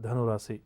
ధనురాశి.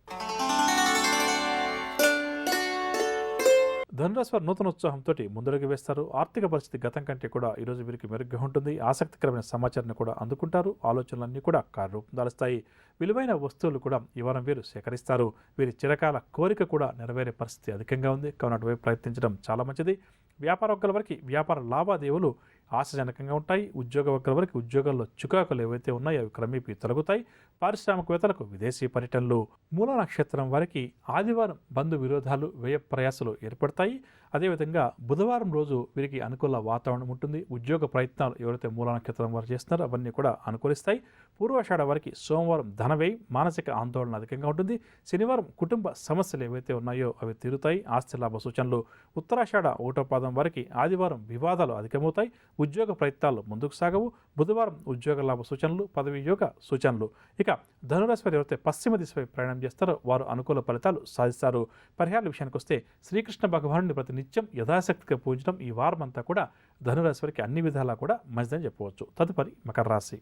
ధనురాశి వారు నూతన ఉత్సాహంతో ముందడుగు వేస్తారు. ఆర్థిక పరిస్థితి గతం కంటే కూడా ఈరోజు వీరికి మెరుగ్గా ఉంటుంది. ఆసక్తికరమైన సమాచారాన్ని కూడా అందుకుంటారు. ఆలోచనలన్నీ కూడా కార్యరూపం దాలుస్తాయి. విలువైన వస్తువులు కూడా ఈ వారం వీరు సేకరిస్తారు. వీరి చిరకాల కోరిక కూడా నెరవేరే పరిస్థితి అధికంగా ఉంది. కావున అటువైపు ప్రయత్నించడం చాలా మంచిది. వ్యాపార వర్గాల వరకు వ్యాపార లావాదేవీలు ఆశాజనకంగా ఉంటాయి. ఉద్యోగ వర్గాల వరకు ఉద్యోగాల్లో చికాకులు ఏవైతే ఉన్నాయో అవి క్రమేపీ తొలగుతాయి. పారిశ్రామికవేత్తలకు విదేశీ పర్యటనలు. మూల నక్షత్రం వారికి ఆదివారం బంధు విరోధాలు, వ్యయ ప్రయాసాలు ఏర్పడతాయి. అదేవిధంగా బుధవారం రోజు వీరికి అనుకూల వాతావరణం ఉంటుంది. ఉద్యోగ ప్రయత్నాలు ఎవరైతే మూల నక్షత్రం వారు చేస్తున్నారో అవన్నీ కూడా అనుకూలిస్తాయి. పూర్వాషాఢ వారికి సోమవారం ధనవ్యయం, మానసిక ఆందోళన అధికంగా ఉంటుంది. శనివారం కుటుంబ సమస్యలు ఏవైతే ఉన్నాయో అవి తీరుతాయి. ఆస్తి లాభ సూచనలు. ఉత్తరాషాఢ 1వ పాదం వారికి ఆదివారం వివాదాలు అధికమవుతాయి. ఉద్యోగ ప్రయత్నాలు ముందుకు సాగవు. బుధవారం ఉద్యోగ లాభ సూచనలు, పదవి యోగ సూచనలు. ఇక ధనురాశి వారు ఎవరైతే పశ్చిమ దిశపై ప్రయాణం చేస్తారో వారు అనుకూల ఫలితాలు సాధిస్తారు. పరిహారాల విషయానికి వస్తే శ్రీకృష్ణ భగవానుని ప్రతి నిత్యం యథాశక్తిగా పూజించడం ఈ వారం అంతా కూడా ధనురాశి వారికి అన్ని విధాలా కూడా మంచిదని చెప్పవచ్చు. తదుపరి మకర రాశి.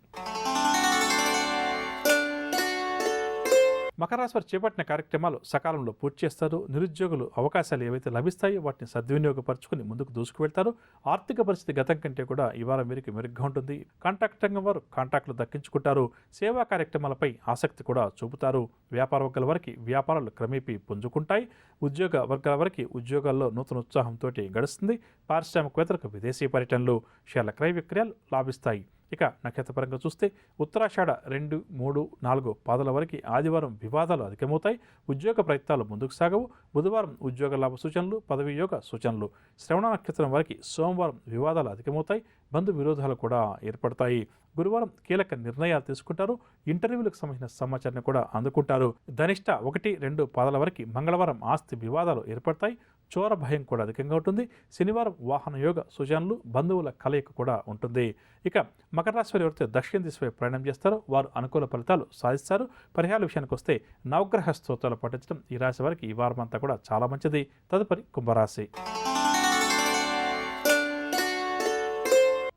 మకర రాశి వారు చేపట్టిన కార్యక్రమాలు సకాలంలో పూర్తి చేస్తారు. నిరుద్యోగులు అవకాశాలు ఏవైతే లభిస్తాయో వాటిని సద్వినియోగపరచుకుని ముందుకు దూసుకువెళ్తారు. ఆర్థిక పరిస్థితి గతం కంటే కూడా ఈ వారం వీరికి మెరుగ్గా ఉంటుంది. కాంట్రాక్ట్ రంగం వారు కాంట్రాక్టులు దక్కించుకుంటారు. సేవా కార్యక్రమాలపై ఆసక్తి కూడా చూపుతారు. వ్యాపార వర్గాల వారికి వ్యాపారాలు క్రమేపీ పుంజుకుంటాయి. ఉద్యోగ వర్గాల వారికి ఉద్యోగాల్లో నూతన ఉత్సాహంతో గడుస్తుంది. పారిశ్రామికవేత్తలకు విదేశీ పర్యటనలు, షేర్ల క్రయ విక్రయాలు లాభిస్తాయి. ఇక నక్షత్రపరంగా చూస్తే ఉత్తరాషాఢ 2, 3, 4 పాదాల వరకు ఆదివారం వివాదాలు అధికమవుతాయి. ఉద్యోగ ప్రయత్నాలు ముందుకు సాగవు. బుధవారం ఉద్యోగ లాభ సూచనలు, పదవి యోగ సూచనలు. శ్రవణ నక్షత్రం వరకు సోమవారం వివాదాలు అధికమవుతాయి. బంధు విరోధాలు కూడా ఏర్పడతాయి. గురువారం కీలక నిర్ణయాలు తీసుకుంటారు. ఇంటర్వ్యూలకు సంబంధించిన సమాచారాన్ని కూడా అందుకుంటారు. ధనిష్ట 1, 2 పాదాల వరకు మంగళవారం ఆస్తి వివాదాలు ఏర్పడతాయి. చోర భయం కూడా అధికంగా ఉంటుంది. శనివారం వాహన యోగ సూచనలు, బంధువుల కలయిక కూడా ఉంటుంది. ఇక మకర రాశి వారు ఎవరైతే దక్షిణ దిశపై ప్రయాణం చేస్తారో వారు అనుకూల ఫలితాలు సాధిస్తారు. పరిహారాల విషయానికి వస్తే నవగ్రహ స్తోత్రాలు పఠించడం ఈ రాశి వారికి ఈ వారం అంతా కూడా చాలా మంచిది. తదుపరి కుంభరాశి.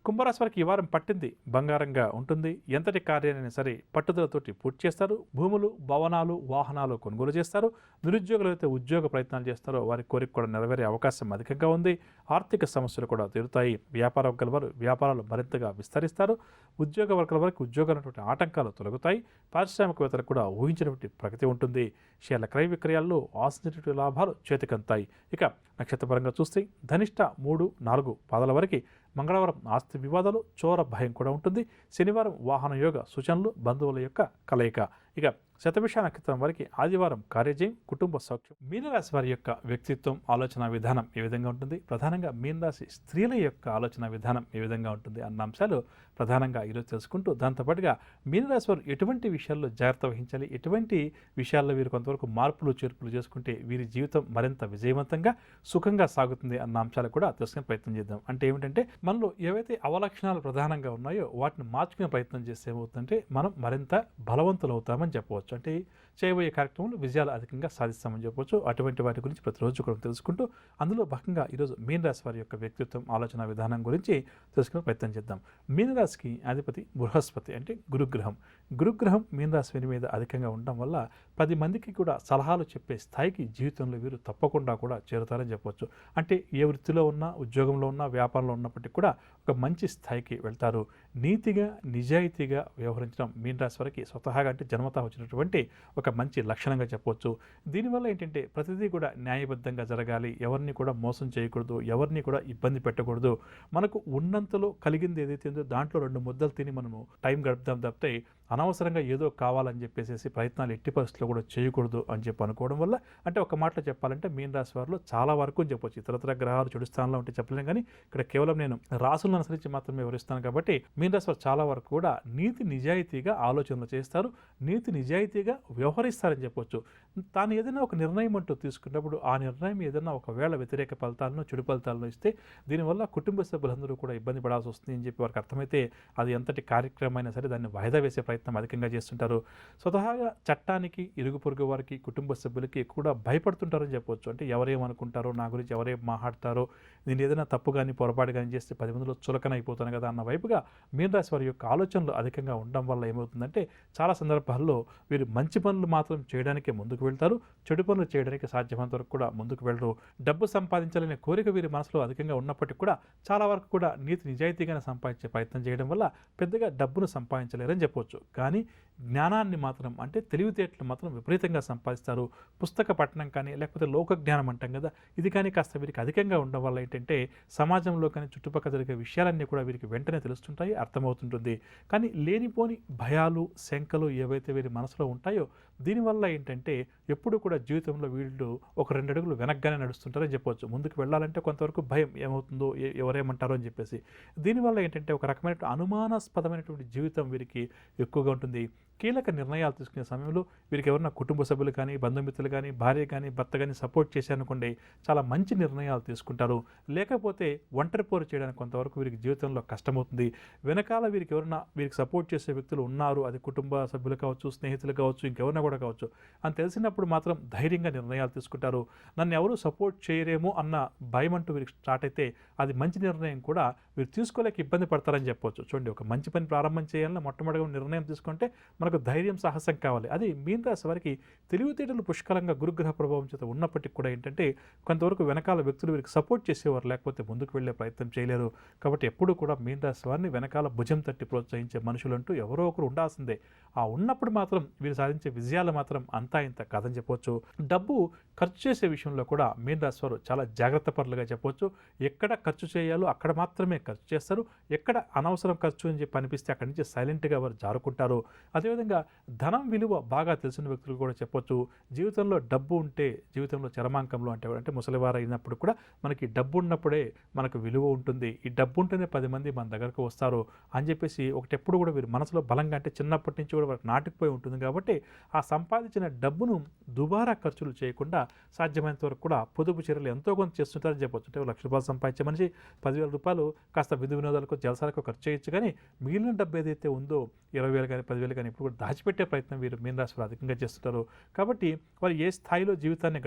కుంభరాశి వారికి ఈ వారం పట్టింది బంగారంగా ఉంటుంది. ఎంతటి కార్యాలైనా సరే పట్టుదలతోటి పూర్తి చేస్తారు. భూములు, భవనాలు, వాహనాలు కొనుగోలు చేస్తారు. నిరుద్యోగులు అయితే ఉద్యోగ ప్రయత్నాలు చేస్తారో వారి కోరిక కూడా నెరవేరే అవకాశం అధికంగా ఉంది. ఆర్థిక సమస్యలు కూడా తీరుతాయి. వ్యాపార వర్గాల వారు వ్యాపారాలు మరింతగా విస్తరిస్తారు. ఉద్యోగ వర్గాల వరకు ఉద్యోగాలటువంటి ఆటంకాలు తొలగుతాయి. పారిశ్రామికవేత్తలకు కూడా ఊహించినటువంటి ప్రగతి ఉంటుంది. షేర్ల క్రయ విక్రయాల్లో ఆశించినటువంటి లాభాలు చేతికంతాయి. ఇక నక్షత్రపరంగా చూస్తే ధనిష్ట 3, 4 పాదాల వరకు మంగళవారం ఆస్తి వివాదాలు, చోర భయం కూడా ఉంటుంది. శనివారం వాహన యోగ సూచనలు, బంధువుల యొక్క కలయిక. ఇక శతభిష నక్షత్రం వారికి ఆదివారం కార్యజయం, కుటుంబ సౌఖ్యం. మీనరాశి వారి యొక్క వ్యక్తిత్వం, ఆలోచన విధానం ఏ విధంగా ఉంటుంది, ప్రధానంగా మీనరాశి స్త్రీల యొక్క ఆలోచన విధానం ఏ విధంగా ఉంటుంది అన్న అంశాలు ప్రధానంగా ఈరోజు తెలుసుకుంటూ దాంతోపాటుగా మీనరాశి వారు ఎటువంటి విషయాల్లో జాగ్రత్త వహించాలి, ఎటువంటి విషయాల్లో వీరు కొంతవరకు మార్పులు చేర్పులు చేసుకుంటే వీరి జీవితం మరింత విజయవంతంగా సుఖంగా సాగుతుంది అన్న అంశాలు కూడా తెలుసుకునే ప్రయత్నం చేద్దాం. అంటే ఏమిటంటే మనలో ఏవైతే అవలక్షణాలు ప్రధానంగా ఉన్నాయో వాటిని మార్చుకునే ప్రయత్నం చేస్తే ఏమవుతుందంటే మనం మరింత బలవంతులు అవుతామని చెప్పవచ్చు. అంటే చేయబోయే కార్యక్రమంలో విజయాలు అధికంగా సాధిస్తామని చెప్పవచ్చు. అటువంటి వాటి గురించి ప్రతిరోజు కూడా తెలుసుకుంటూ అందులో భాగంగా ఈరోజు మీనరాశి వారి యొక్క వ్యక్తిత్వం, ఆలోచన విధానం గురించి తెలుసుకునే ప్రయత్నం చేద్దాం. మీనరాశికి అధిపతి బృహస్పతి అంటే గురుగ్రహం. గురుగ్రహం మీనరాశి మీద అధికంగా ఉండడం వల్ల 10 మందికి కూడా సలహాలు చెప్పే స్థాయికి జీవితంలో వీరు తప్పకుండా కూడా చేరుతారని చెప్పవచ్చు. అంటే ఏ వృత్తిలో ఉన్నా, ఉద్యోగంలో ఉన్నా, వ్యాపారంలో ఉన్నప్పటికీ కూడా ఒక మంచి స్థాయికి వెళ్తారు. నీతిగా, నిజాయితీగా వ్యవహరించడం మీనరాశి వారికి స్వతహాగా అంటే జన్మతా వచ్చినటువంటి ఒక మంచి లక్షణంగా చెప్పవచ్చు. దీనివల్ల ఏంటంటే ప్రతిదీ కూడా న్యాయబద్ధంగా జరగాలి, ఎవరిని కూడా మోసం చేయకూడదు, ఎవరిని కూడా ఇబ్బంది పెట్టకూడదు. మనకు ఉన్నంతలో కలిగింది ఏదైతే ఉందో దాంట్లో 2 ముద్దలు తిని మనము టైం గడుపుదాం తప్పితే అనవసరంగా ఏదో కావాలని చెప్పేసి ప్రయత్నాలు ఎట్టి పరిస్థితుల్లో కూడా చేయకూడదు అని చెప్పి అనుకోవడం వల్ల, అంటే ఒక మాటలో చెప్పాలంటే మీనరాశి వారిలో చాలా వరకు అని చెప్పొచ్చు. ఇతరత్ర గ్రహాలు చెడు స్థానంలో ఉంటే చెప్పలేం, కానీ ఇక్కడ కేవలం నేను రాసులను అనుసరించి మాత్రమే వివరిస్తాను కాబట్టి మీనరాశి వారు చాలా వరకు కూడా నీతి నిజాయితీగా ఆలోచనలు చేస్తారు, నీతి నిజాయితీగా వ్యవహరిస్తారని చెప్పొచ్చు. తాను ఏదైనా ఒక నిర్ణయం అంటూ తీసుకున్నప్పుడు ఆ నిర్ణయం ఏదైనా ఒకవేళ వ్యతిరేక ఫలితాలను, చెడు ఫలితాలను ఇస్తే దీనివల్ల కుటుంబ సభ్యులందరూ కూడా ఇబ్బంది పడాల్సి వస్తుంది అని చెప్పి వారికి అర్థమైతే అది ఎంతటి కార్యక్రమం అయినా సరే దాన్ని వాయిదా వేసే ప్రయత్నం ప్రయత్నం అధికంగా చేస్తుంటారు. స్వతహాగా చట్టానికి, ఇరుగు పొరుగు వారికి, కుటుంబ సభ్యులకి కూడా భయపడుతుంటారని చెప్పొచ్చు. అంటే ఎవరేమనుకుంటారో, నా గురించి ఎవరేం మాట్లాడతారో, నేను ఏదైనా తప్పు కానీ పొరపాటు కానీ చేస్తే 10 మందిలో చులకన అయిపోతాను కదా అన్న వైపుగా మీన రాశి వారి యొక్క ఆలోచనలు అధికంగా ఉండడం వల్ల ఏమవుతుందంటే చాలా సందర్భాల్లో వీరు మంచి పనులు మాత్రం చేయడానికే ముందుకు వెళ్తారు, చెడు పనులు చేయడానికి సాధ్యమైనంత వరకు కూడా ముందుకు వెళ్ళరు. డబ్బు సంపాదించాలనే కోరిక వీరి మనసులో అధికంగా ఉన్నప్పటికీ కూడా చాలా వరకు కూడా నీతి నిజాయితీగానే సంపాదించే ప్రయత్నం చేయడం వల్ల పెద్దగా డబ్బును సంపాదించలేరని చెప్పవచ్చు. కానీ జ్ఞానాన్ని మాత్రం, అంటే తెలివితేటలు మాత్రం విపరీతంగా సంపాదిస్తారు. పుస్తక పఠనం కానీ లేకపోతే లోక జ్ఞానం అంటాం కదా, ఇది కానీ కాస్త వీరికి అధికంగా ఉండడం వల్ల ఏంటంటే సమాజంలో కానీ చుట్టుపక్కల జరిగే విషయాలన్నీ కూడా వీరికి వెంటనే తెలుస్తుంటాయి, అర్థమవుతుంటుంది. కానీ లేనిపోని భయాలు, శంకలు ఏవైతే వీరి మనసులో ఉంటాయో దీనివల్ల ఏంటంటే ఎప్పుడు కూడా జీవితంలో వీళ్ళు ఒక 2 అడుగులు వెనక్గానే నడుస్తుంటారని చెప్పవచ్చు. ముందుకు వెళ్ళాలంటే కొంతవరకు భయం, ఏమవుతుందో, ఎవరేమంటారో అని చెప్పేసి. దీనివల్ల ఏంటంటే ఒక రకమైన అనుమానాస్పదమైనటువంటి జీవితం వీరికి ఎక్కువగా ఉంటుంది. కీలక నిర్ణయాలు తీసుకునే సమయంలో వీరికి ఎవరన్నా కుటుంబ సభ్యులు కానీ, బంధుమిత్రులు కానీ, భార్య కానీ, భర్త కానీ సపోర్ట్ చేశారనుకోండి, చాలా మంచి నిర్ణయాలు తీసుకుంటారు. లేకపోతే ఒంటరి పోరు చేయడానికి కొంతవరకు వీరికి జీవితంలో కష్టమవుతుంది. వెనకాల వీరికి ఎవరన్నా వీరికి సపోర్ట్ చేసే వ్యక్తులు ఉన్నారు, అది కుటుంబ సభ్యులు కావచ్చు, స్నేహితులు కావచ్చు, ఇంకెవరన్నా కూడా కావచ్చు అని తెలిసినప్పుడు మాత్రం ధైర్యంగా నిర్ణయాలు తీసుకుంటారు. నన్ను ఎవరు సపోర్ట్ చేయరేమో అన్న భయం అంటూ వీరికి స్టార్ట్ అయితే అది మంచి నిర్ణయం కూడా వీరు తీసుకోలేక ఇబ్బంది పడతారని చెప్పవచ్చు. చూడండి, ఒక మంచి పని ప్రారంభం చేయాలన్నా మొట్టమొదటిగా నిర్ణయం తీసుకుంటే మనకు ధైర్యం, సాహసం కావాలి. అది మీన రాశి వారికి తెలివితేటలు పుష్కలంగా గురుగ్రహ ప్రభావం చేత ఉన్నప్పటికీ కూడా ఏంటంటే కొంతవరకు వెనకాల వ్యక్తులు వీరికి సపోర్ట్ చేసేవారు, లేకపోతే ముందుకు వెళ్ళే ప్రయత్నం చేయలేరు. కాబట్టి ఎప్పుడు కూడా మీన రాశి వారిని వెనకాల భుజం తట్టి ప్రోత్సహించే మనుషులంటూ ఎవరో ఒకరు ఉండాల్సిందే. ఆ ఉన్నప్పుడు మాత్రం వీరు సాధించే విజయాలు మాత్రం అంతా ఇంత కాదని చెప్పవచ్చు. డబ్బు ఖర్చు చేసే విషయంలో కూడా మీన రాశి వారు చాలా జాగ్రత్త పరులుగా చెప్పవచ్చు. ఎక్కడ ఖర్చు చేయాలో అక్కడ మాత్రమే ఖర్చు చేస్తారు. ఎక్కడ అనవసరం ఖర్చు అని చెప్పి అనిపిస్తే అక్కడి నుంచి సైలెంట్గా వారు జారుకుంటారు. అదేవిధంగా ధనం విలువ బాగా తెలిసిన వ్యక్తులు కూడా చెప్పొచ్చు. జీవితంలో డబ్బు ఉంటే జీవితంలో చరమాంకంలో అంటే ముసలివారు అయినప్పుడు కూడా మనకి డబ్బు ఉన్నప్పుడే మనకు విలువ ఉంటుంది, ఈ డబ్బు ఉంటేనే 10 మంది మన దగ్గరకు వస్తారు అని చెప్పేసి ఒకటెప్పుడు కూడా వీరి మనసులో బలంగా, అంటే చిన్నప్పటి నుంచి కూడా వారికి నాటుకుపోయి ఉంటుంది. కాబట్టి ఆ సంపాదించిన డబ్బును దుబారా ఖర్చులు చేయకుండా సాధ్యమైనంత వరకు కూడా పొదుపు చర్యలు ఎంతో కొంత చేస్తుంటారని చెప్పొచ్చు. అంటే ₹1,00,000 సంపాదించే మనిషి ₹10,000 కాస్త విధి వినోదాలకు, జలసాలకు ఖర్చు చేయొచ్చు. కానీ మిగిలిన డబ్బు ఏదైతే ఉందో 20,000 కానీ 10,000 కానీ ఇప్పుడు కూడా దాచిపెట్టే ప్రయత్నం వీరు మీన రాశి వారు అధికంగా చేస్తుంటారు. కాబట్టి వారు ఏ స్థాయిలో జీవితాన్ని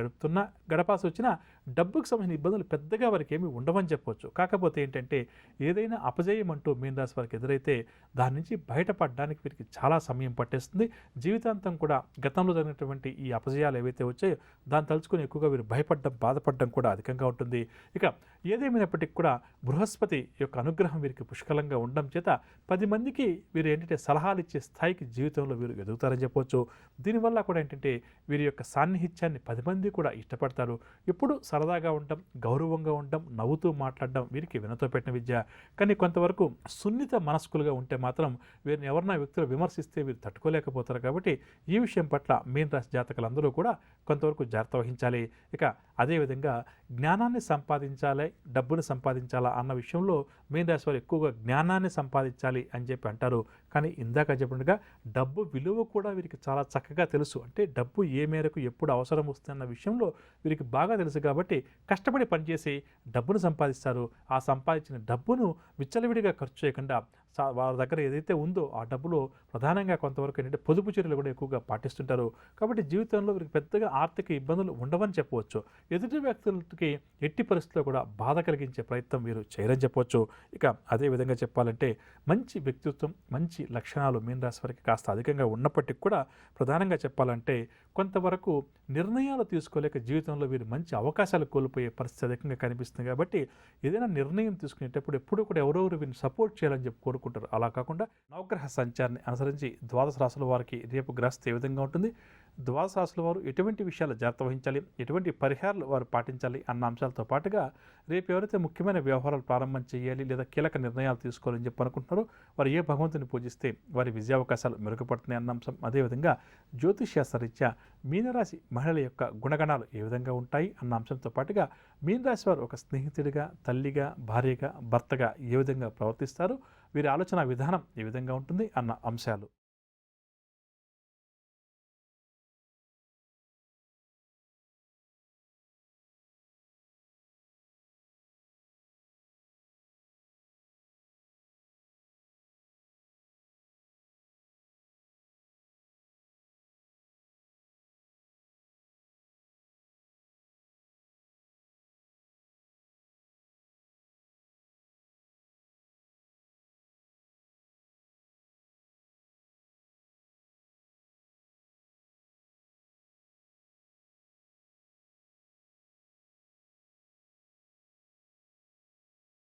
గడపాల్సి వచ్చినా డబ్బుకు సంబంధించిన ఇబ్బందులు పెద్దగా వారికి ఏమీ ఉండవని చెప్పవచ్చు. కాకపోతే ఏంటంటే ఏదైనా అపజయం అంటూ మీన రాశి వారికి ఎదురైతే దాని నుంచి బయటపడడానికి వీరికి చాలా సమయం పట్టేస్తుంది. జీవితాంతం కూడా గతంలో జరిగినటువంటి ఈ అపజయాలు ఏవైతే వచ్చాయో దాన్ని తలుచుకొని ఎక్కువగా వీరు భయపడడం, బాధపడడం కూడా అధికంగా ఉంటుంది. ఇక ఏదేమైనప్పటికీ కూడా బృహస్పతి యొక్క అనుగ్రహం వీరికి పుష్కలంగా ఉండడం చేత 10 మందికి వీరు ఏంటంటే సలహాలు ఇచ్చే స్థాయికి జీవితంలో వీరు ఎదుగుతారని చెప్పవచ్చు. దీనివల్ల కూడా ఏంటంటే వీరి యొక్క సాన్నిహిత్యాన్ని 10 మంది కూడా ఇష్టపడతారు. ఎప్పుడు సరదాగా ఉండడం, గౌరవంగా ఉండడం, నవ్వుతూ మాట్లాడడం వీరికి వినతో పెట్టిన విద్య. కానీ కొంతవరకు సున్నిత మనస్కులుగా ఉంటే మాత్రం వీరిని ఎవరన్నా వ్యక్తులు విమర్శిస్తే వీరు తట్టుకోలేకపోతారు. కాబట్టి ఈ విషయం పట్ల మీన రాశి జాతకులందరూ కూడా కొంతవరకు జాగ్రత్త వహించాలి. ఇక అదేవిధంగా జ్ఞానాన్ని సంపాదించాలి, డబ్బును సంపాదించాలా అన్న విషయంలో మీన రాశి వారు ఎక్కువగా జ్ఞానాన్ని సంపాదించాలి అని చెప్పి అంటారు. కానీ ఇందాక చెప్పినట్టుగా డబ్బు విలువ కూడా వీరికి చాలా చక్కగా తెలుసు. అంటే డబ్బు ఏ మేరకు ఎప్పుడు అవసరం వస్తుందన్న విషయంలో వీరికి బాగా తెలుసు. కాబట్టి కష్టపడి పనిచేసి డబ్బును సంపాదిస్తారు. ఆ సంపాదించిన డబ్బును విచ్చలవిడిగా ఖర్చు చేయకుండా వారి దగ్గర ఏదైతే ఉందో ఆ డబ్బులో ప్రధానంగా కొంతవరకు ఏంటంటే పొదుపు చర్యలు కూడా ఎక్కువగా పాటిస్తుంటారు. కాబట్టి జీవితంలో వీరికి పెద్దగా ఆర్థిక ఇబ్బందులు ఉండవని చెప్పవచ్చు. ఎదుటి వ్యక్తులకి ఎట్టి పరిస్థితుల్లో కూడా బాధ కలిగించే ప్రయత్నం వీరు చేయరని చెప్పవచ్చు. ఇక అదేవిధంగా చెప్పాలంటే మంచి వ్యక్తిత్వం, మంచి లక్షణాలు మీన రాశి వారికి కాస్త అధికంగా ఉన్నప్పటికీ కూడా ప్రధానంగా చెప్పాలంటే కొంతవరకు నిర్ణయాలు తీసుకోలేక జీవితంలో వీరు మంచి అవకాశాలు కోల్పోయే పరిస్థితి అధికంగా కనిపిస్తుంది. కాబట్టి ఏదైనా నిర్ణయం తీసుకునేటప్పుడు ఎప్పుడూ కూడా ఎవరెవరు వీరిని సపోర్ట్ చేయాలని చెప్పి కోరుకుంటారు. అలా కాకుండా నవగ్రహ సంచారాన్ని అనుసరించి ద్వాదశ రాశుల వారికి రేపు గ్రహస్థితి ఏ విధంగా ఉంటుంది, ద్వాదశ రాశుల వారు ఎటువంటి విషయాలు జాగ్రత్త వహించాలి, ఎటువంటి పరిహారాలు వారు పాటించాలి అన్న అంశాలతో పాటుగా రేపు ఎవరైతే ముఖ్యమైన వ్యవహారాలు ప్రారంభం చేయాలి లేదా కీలక నిర్ణయాలు తీసుకోవాలని చెప్పి అనుకుంటున్నారో వారు ఏ భగవంతుని పూజిస్తే వారి విజయావకాశాలు మెరుగుపడుతున్నాయి అన్న అంశం, అదేవిధంగా జ్యోతిష్శాస్త్రరీత్యా మీనరాశి మహిళల యొక్క గుణగణాలు ఏ విధంగా ఉంటాయి అన్న అంశంతో పాటుగా మీనరాశి వారు ఒక స్నేహితుడిగా, తల్లిగా, భార్యగా, భర్తగా ఏ విధంగా ప్రవర్తిస్తారు, వీరి ఆలోచన విధానం ఏ విధంగా ఉంటుంది అన్న అంశాలు.